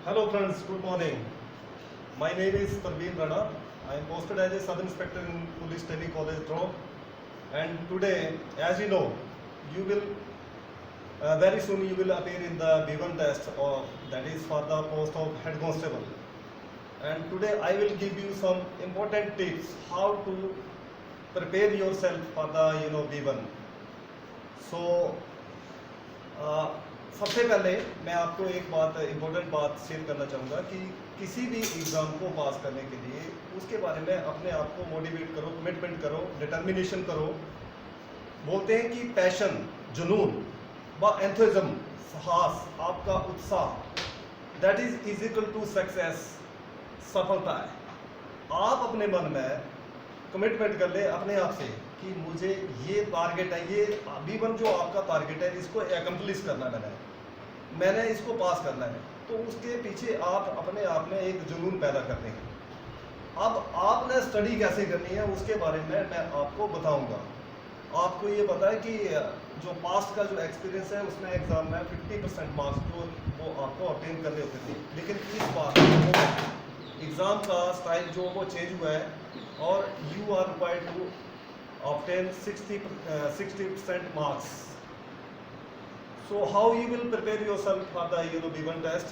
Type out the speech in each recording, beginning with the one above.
Hello friends, good morning. My name is Parveen Rana. I am posted as a sub-inspector in Police Training College, Drop. And today, as you know, you will very soon you will appear in the B1 test, or that is for the post of head constable. And today I will give you some important tips how to prepare yourself for the B1. So सबसे पहले मैं आपको एक important बात share करना चाहूँगा कि किसी भी एग्ज़ाम को पास करने के लिए उसके बारे में अपने आप को मोटिवेट करो, कमिटमेंट करो, डिटर्मिनेशन करो। बोलते हैं कि पैशन, जुनून व एंथुसिज्म, साहस, आपका उत्साह, that is equal to success, सफलता है। आप अपने मन में कमिटमेंट कर ले अपने आप से कि मुझे ये टारगेट है, ये B1 जो आपका टारगेट है, इसको एकम्प्लिश करना है, मैंने इसको पास करना है। तो उसके पीछे आप अपने आप में एक जुनून पैदा करते हैं। अब आपने स्टडी कैसे करनी है उसके बारे में मैं आपको बताऊंगा। आपको ये पता है कि जो पास्ट का जो एक्सपीरियंस है उसमें एग्जाम में 50% मार्क्स जो वो आपको ऑब्टेन करने होते थे, लेकिन इस बार एग्ज़ाम का स्टाइल जो वो चेंज हुआ है और you are required to obtain 60% marks. So how you will prepare yourself for the B1 test.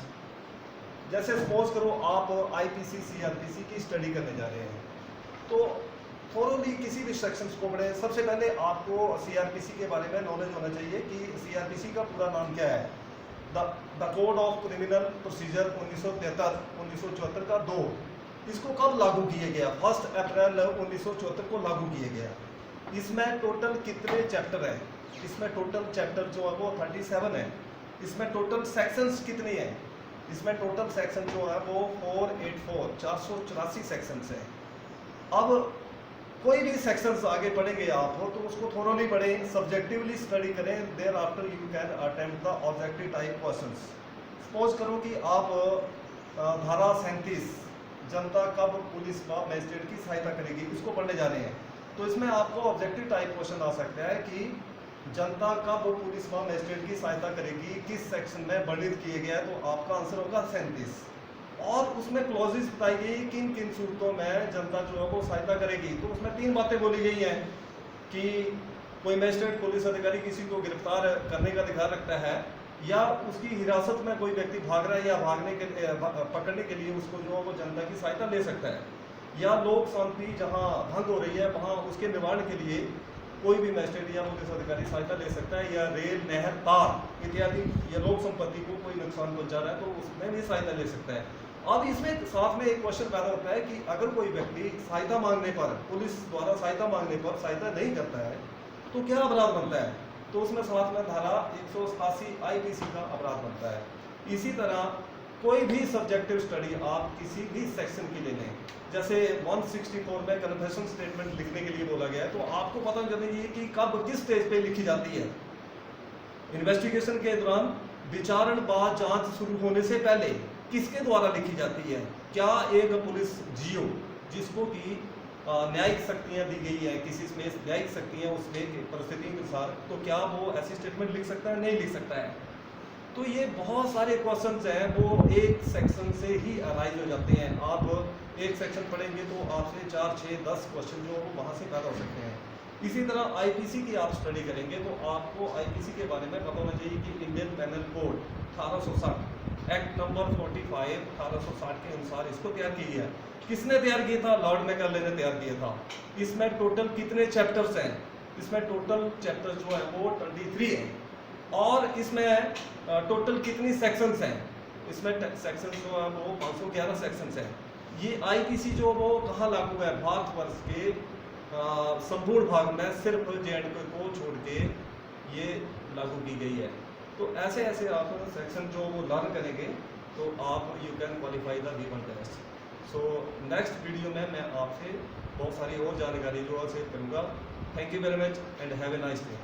जैसे सपोज करो आप IPC CRPC की स्टडी करने जा रहे हैं, तो थोरोली किसी भी सेक्शंस को पढ़ें। सबसे पहले आपको CRPC के बारे में नॉलेज होना चाहिए कि CRPC का पूरा नाम क्या है। The code of criminal procedure 1973 का 2, इसको कब लागू किया गया? 1 अप्रैल 1974 को लागू किया गया। इसमें टोटल कितने चैप्टर हैं? इसमें टोटल चैप्टर जो है वो 37 है। इसमें टोटल सेक्शंस कितने हैं? इसमें टोटल सेक्शन जो है वो 484 सेक्शंस हैं। अब कोई भी सेक्शंस आगे पढ़ेंगे आप तो उसको थोरोली पढ़ें, सब्जेक्टिवली स्टडी करें, thereafter you can attempt the objective type questions. Suppose करो कि आप धारा 37 जनता कब पुलिस व मजिस्ट्रेट की सहायता करेगी, इसको पढ़ने जा रहे हैं। तो इसमें आपको ऑब्जेक्टिव टाइप क्वेश्चन आ सकता है कि जनता कब पुलिस व मजिस्ट्रेट की सहायता करेगी, किस सेक्शन में वर्णित किया गया है? तो आपका आंसर होगा 37। और उसमें क्लॉजेस बताई गई किन किन सूरतों में जनता जो है वो सहायता करेगी। तो उसमें 3 बातें बोली गई हैं कि कोई मजिस्ट्रेट पुलिस अधिकारी किसी को गिरफ्तार करने का अधिकार रखता है, या उसकी हिरासत में कोई व्यक्ति भाग रहा है या पकड़ने के लिए उसको जो है वो जनता की सहायता ले सकता है, या लोक शांति जहां भंग हो रही है वहां उसके निवारण के लिए कोई भी मजिस्ट्रेट या पुलिस अधिकारी सहायता ले सकता है, या रेल, नहर, तार इत्यादि या लोक संपत्ति को कोई नुकसान पहुंचा रहा है तो उसमें भी सहायता ले सकता है। अब इसमें साथ में एक क्वेश्चन पैदा होता है कि अगर कोई व्यक्ति सहायता मांगने पर, पुलिस द्वारा सहायता मांगने पर सहायता नहीं करता है तो क्या अपराध बनता है? तो उसमें साथ में धारा 187 IPC का अपराध बनता है। इसी तरह कोई भी सब्जेक्टिव स्टडी आप किसी भी सेक्शन की ले लें, जैसे 164 में कन्फेशन स्टेटमेंट लिखने के लिए बोला गया है, तो आपको पता चलना चाहिए कि कब किस स्टेज पे लिखी जाती है। इन्वेस्टिगेशन के दौरान, विचारण बाद जांच शुरू होने से पहले किसके द्वारा लिखी जाती है? क्या एक पुलिस GO जिसको कि न्यायिक शक्तियां दी गई है, किसी में न्यायिक शक्तियां उसमें परिस्थिति के अनुसार, तो क्या वो ऐसी स्टेटमेंट लिख सकता है? नहीं लिख सकता है। तो ये बहुत सारे क्वेश्चंस हैं वो एक सेक्शन से ही अराइज हो जाते हैं। आप एक सेक्शन पढ़ेंगे तो आपसे 4, 6, 10 क्वेश्चन जो वो वहाँ से पैदा हो सकते हैं। इसी तरह IPC की आप स्टडी करेंगे तो आपको IPC के बारे में पता होना चाहिए कि Indian penal code 1860 act number 45 1860 के अनुसार इसको तैयार किया है। किसने तैयार किया था? लॉर्ड मैकाले ने तैयार किया था। इसमें टोटल कितने चैप्टर्स हैं? इसमें टोटल चैप्टर्स जो है वो 23 है। और इसमें टोटल कितनी सेक्शंस हैं? इसमें सेक्शंस जो है वो 511 सेक्शंस हैं। ये IPC जो वो कहाँ लागू है? भारतवर्ष के संपूर्ण भाग में सिर्फ J&K को छोड़ के ये लागू की गई है। तो ऐसे ऐसे आप सेक्शन जो वो लर्न करेंगे तो आप you can qualify the B1 test. So next video में मैं आपसे बहुत सारी और जानकारी जो है शेयर करूँगा। Thank you very much and have a nice day.